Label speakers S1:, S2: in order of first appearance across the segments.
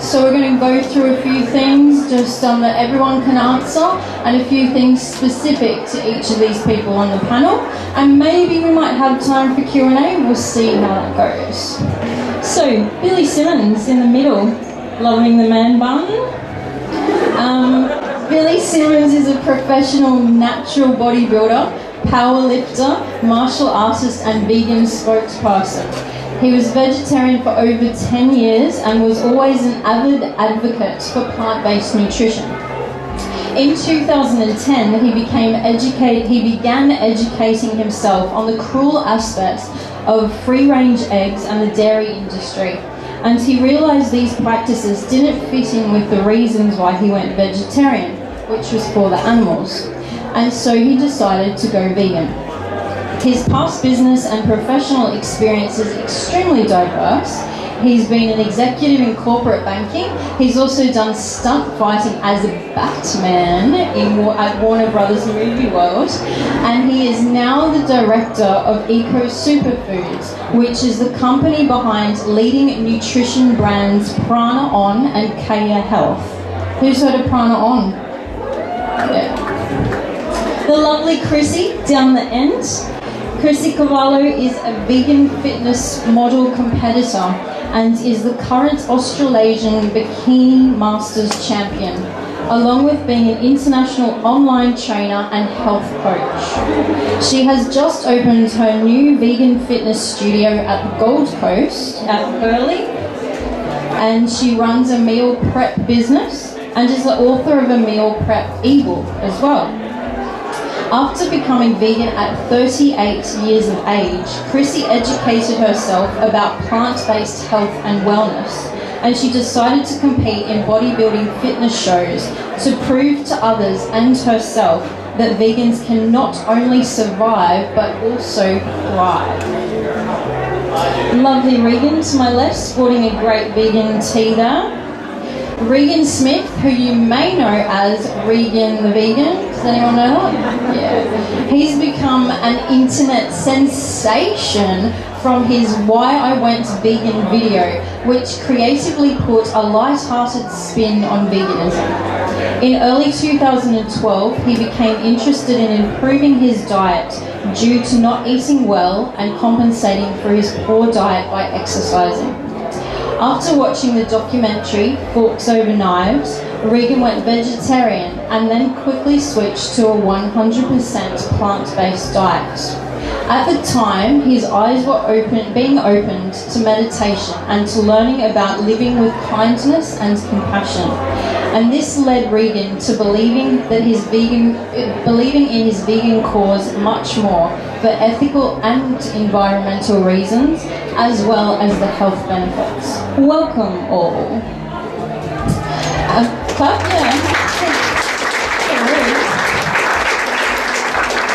S1: So we're going to go through a few things just that everyone can answer, and a few things specific to each of these people on the panel. And maybe we might have time for Q&A. We'll see how that goes. So, Billy Simmons in the middle, loving the man bun. Billy Simmons is a professional natural bodybuilder, powerlifter, martial artist and vegan spokesperson. He was vegetarian for over 10 years and was always an avid advocate for plant-based nutrition. In 2010, he began educating himself on the cruel aspects of free-range eggs and the dairy industry, and he realised these practices didn't fit in with the reasons why he went vegetarian, which was for the animals, and so he decided to go vegan. His past business and professional experience is extremely diverse. He's been an executive in corporate banking. He's also done stunt fighting as a Batman at Warner Brothers Movie World. And he is now the director of Eco Superfoods, which is the company behind leading nutrition brands Prana On and Kaya Health. Who's heard of Prana On? Yeah. The lovely Chrissy down the end. Chrissy Cavallo is a vegan fitness model competitor and is the current Australasian Bikini Masters champion, along with being an international online trainer and health coach. She has just opened her new vegan fitness studio at the Gold Coast at Burleigh, and she runs a meal prep business and is the author of a meal prep ebook as well. After becoming vegan at 38 years of age, Chrissy educated herself about plant-based health and wellness, and she decided to compete in bodybuilding fitness shows to prove to others and herself that vegans can not only survive but also thrive. Lovely Regan to my left, sporting a great vegan tee there. Regan Smith, who you may know as Regan the Vegan. Does anyone know that? Yeah. He's become an internet sensation from his Why I Went Vegan video, which creatively put a light-hearted spin on veganism. In early 2012, he became interested in improving his diet due to not eating well and compensating for his poor diet by exercising. After watching the documentary Forks Over Knives, Regan went vegetarian and then quickly switched to a 100% plant-based diet. At the time, his eyes were being opened to meditation and to learning about living with kindness and compassion. And this led Regan to believing in his vegan cause much more, for ethical and environmental reasons, as well as the health benefits. Welcome all. Clap, yeah.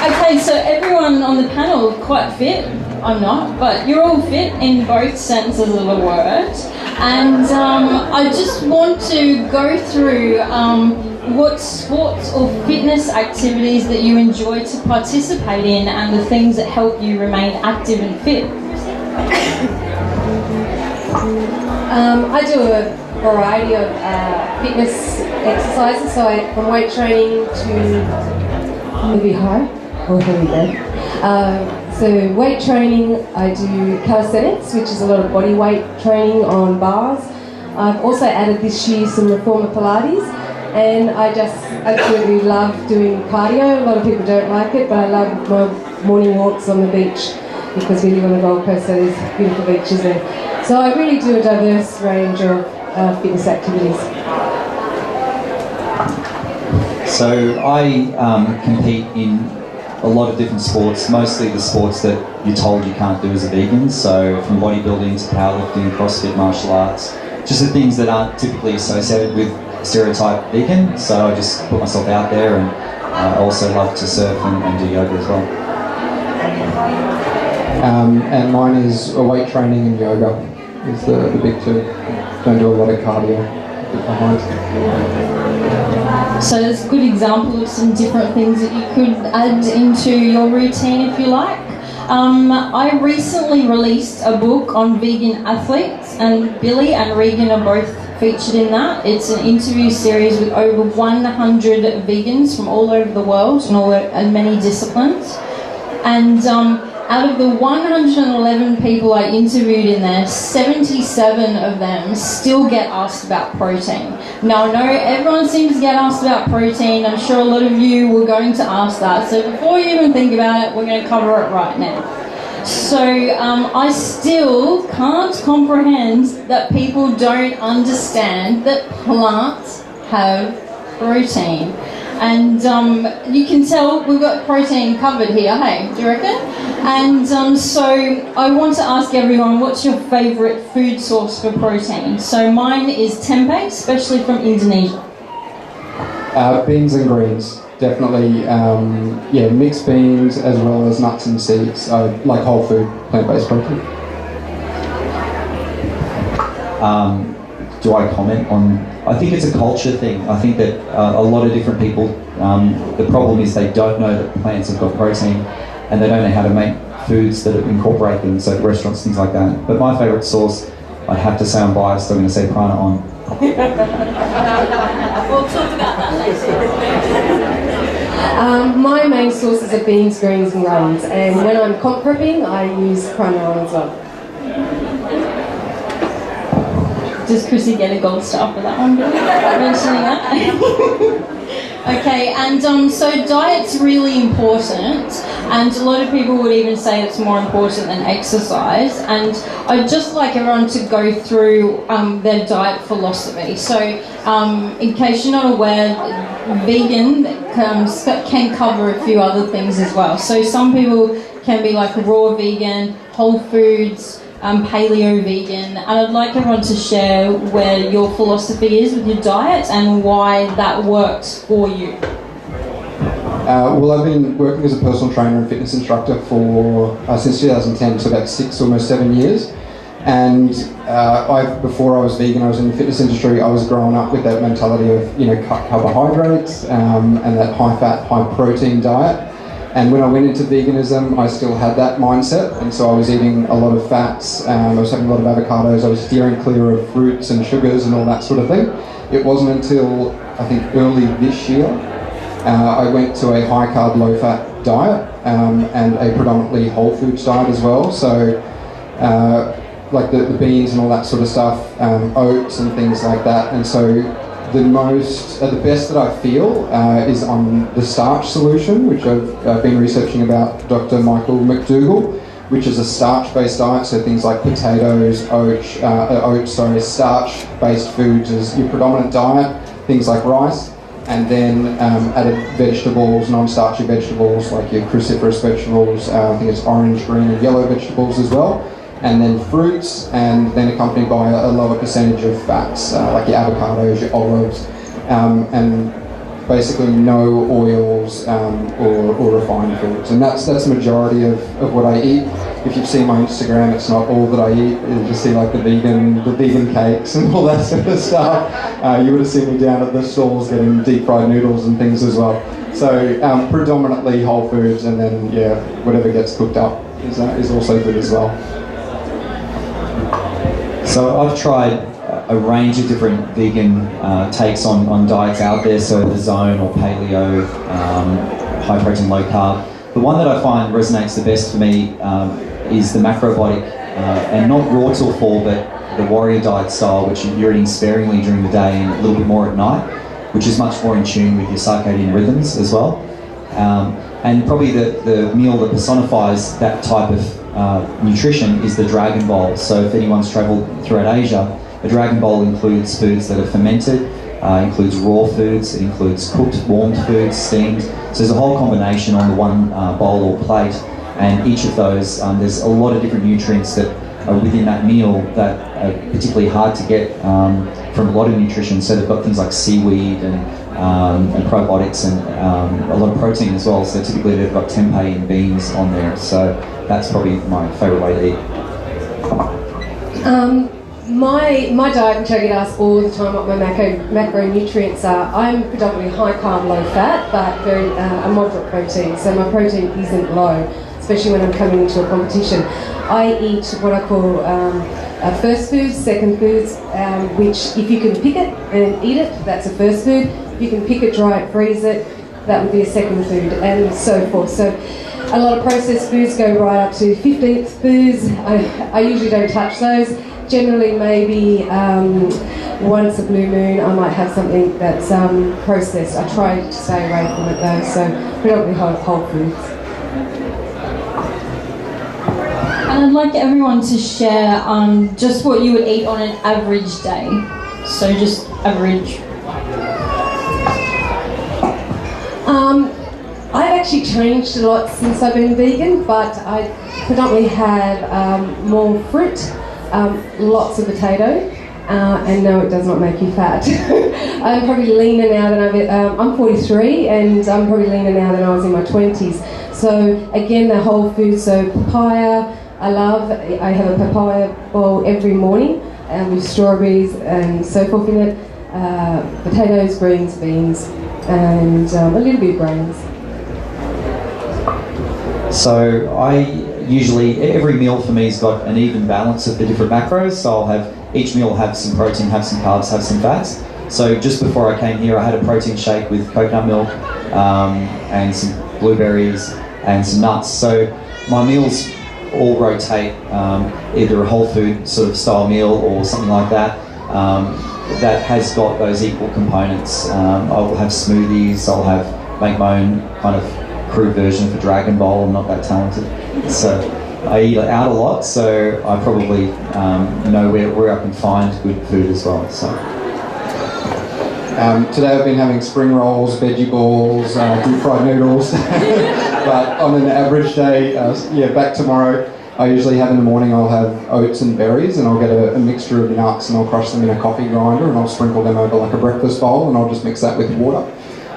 S1: Okay, so everyone on the panel is quite fit. I'm not, but you're all fit in both senses of the word. And I just want to go through what sports or fitness activities that you enjoy to participate in and the things that help you remain active and fit.
S2: I do a variety of fitness exercises, so from weight training to maybe high or heavy then. So weight training, I do calisthenics, which is a lot of body weight training on bars. I've also added this year some reformer Pilates, and I just absolutely love doing cardio. A lot of people don't like it, but I love my morning walks on the beach because we live on the Gold Coast, so there's beautiful beaches there. So I really do a diverse range of fitness activities.
S3: So I compete in a lot of different sports, mostly the sports that you're told you can't do as a vegan, so from bodybuilding to powerlifting, CrossFit, martial arts, just the things that aren't typically associated with stereotype vegan, so I just put myself out there, and I also love to surf and do yoga as well.
S4: And mine is weight training and yoga is the big two. Don't do a lot of cardio behind.
S1: So there's a good example of some different things that you could add into your routine if you like. I recently released a book on vegan athletes, and Billy and Regan are both featured in that. It's an interview series with over 100 vegans from all over the world and many disciplines. And out of the 111 people I interviewed in there, 77 of them still get asked about protein. Now, I know everyone seems to get asked about protein. I'm sure a lot of you were going to ask that. So before you even think about it, we're going to cover it right now. So I still can't comprehend that people don't understand that plants have protein. And you can tell we've got protein covered here, hey, do you reckon? And so I want to ask everyone, what's your favourite food source for protein? So mine is tempeh, especially from Indonesia.
S4: Beans and greens, definitely. Mixed beans as well as nuts and seeds. I like whole food, plant-based protein.
S3: Do I comment on? I think it's a culture thing. I think that a lot of different people, the problem is they don't know that plants have got protein and they don't know how to make foods that incorporate them, so restaurants, things like that. But my favourite sauce, I have to say I'm biased, I'm going to say Prana on.
S1: We'll talk about that later.
S2: My main sources are beans, greens and grains, and when I'm comp prepping I use Prana on as well.
S1: Does Chrissy get a gold star for that one? Mentioning that. Okay, and so diet's really important, and a lot of people would even say it's more important than exercise. And I'd just like everyone to go through their diet philosophy. So, in case you're not aware, vegan can cover a few other things as well. So some people can be like raw vegan, whole foods, paleo vegan, and I'd like everyone to share where your philosophy is with your diet and why that works for you.
S4: Well, I've been working as a personal trainer and fitness instructor for since 2010, so about 6, almost 7 years. And before I was vegan, I was in the fitness industry. I was growing up with that mentality of cut carbohydrates and that high fat, high protein diet. And when I went into veganism, I still had that mindset, and so I was eating a lot of fats, I was having a lot of avocados, I was steering clear of fruits and sugars and all that sort of thing. It wasn't until, I think, early this year, I went to a high carb, low fat diet and a predominantly whole foods diet as well. So like the beans and all that sort of stuff, oats and things like that. And so the best that I feel is on the starch solution, which I've been researching about Dr. Michael McDougall, which is a starch-based diet, so things like potatoes, starch-based foods is your predominant diet, things like rice, and then added vegetables, non-starchy vegetables, like your cruciferous vegetables, I think it's orange, green and yellow vegetables as well, and then fruits, and then accompanied by a lower percentage of fats, like your avocados, your olives, and basically no oils or refined foods. And that's the majority of what I eat. If you've seen my Instagram, it's not all that I eat. You just see like the vegan cakes and all that sort of stuff. You would have seen me down at the stalls getting deep fried noodles and things as well. So predominantly whole foods, and then whatever gets cooked up is also good as well.
S3: So I've tried a range of different vegan takes on diets out there, so the zone or paleo, high protein, low carb. The one that I find resonates the best for me is the macrobiotic, and not raw till fall, but the warrior diet style, which you're eating sparingly during the day and a little bit more at night, which is much more in tune with your circadian rhythms as well. And probably the meal that personifies that type of nutrition is the Dragon Bowl. So if anyone's travelled throughout Asia, a Dragon Bowl includes foods that are fermented, includes raw foods, it includes cooked, warmed foods, steamed. So there's a whole combination on the one bowl or plate, and each of those, there's a lot of different nutrients that are within that meal that are particularly hard to get from a lot of nutrition. So they've got things like seaweed and probiotics and a lot of protein as well. So typically they've got tempeh and beans on there. So that's probably my favourite way to eat.
S2: My diet, which I get asked all the time what my macronutrients are, I'm predominantly high carb, low fat, but very a moderate protein. So my protein isn't low. It's especially when I'm coming into a competition. I eat what I call first foods, second foods, which if you can pick it and eat it, that's a first food. If you can pick it, dry it, freeze it, that would be a second food, and so forth. So a lot of processed foods go right up to 15th foods. I usually don't touch those. Generally, maybe once a blue moon, I might have something that's processed. I try to stay away from it though, so predominantly whole foods.
S1: And I'd like everyone to share just what you would eat on an average day. So just average.
S2: I've actually changed a lot since I've been vegan, but I predominantly have more fruit, lots of potato, and no, it does not make you fat. I'm probably leaner now than I'm 43, and I'm probably leaner now than I was in my 20s. So again, the whole food, so papaya, I have a papaya bowl every morning with strawberries and so forth in it, potatoes, greens, beans, and a little bit of grains.
S3: So I usually, every meal for me has got an even balance of the different macros. So I'll have, each meal will have some protein, have some carbs, have some fats. So just before I came here, I had a protein shake with coconut milk and some blueberries and some nuts. So my meals all rotate, either a whole food sort of style meal or something like that, that has got those equal components. I'll have smoothies, I'll make my own kind of crude version for Dragon Ball. I'm not that talented. So I eat out a lot, so I probably know where I can find good food as well. So.
S4: Today I've been having spring rolls, veggie balls, deep fried noodles. But on an average day, back tomorrow, I usually have in the morning, I'll have oats and berries, and I'll get a mixture of nuts, and I'll crush them in a coffee grinder, and I'll sprinkle them over like a breakfast bowl, and I'll just mix that with water.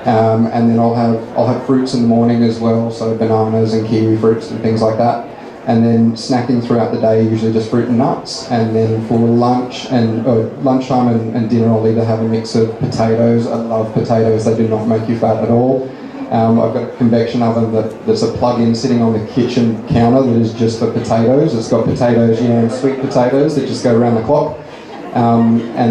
S4: And then I'll have fruits in the morning as well, so bananas and kiwi fruits and things like that. And then snacking throughout the day, usually just fruit and nuts. And then for lunch and lunchtime and dinner, I'll either have a mix of potatoes. I love potatoes; they do not make you fat at all. I've got a convection oven that's a plug-in sitting on the kitchen counter that is just for potatoes. It's got potatoes, sweet potatoes that just go around the clock. And then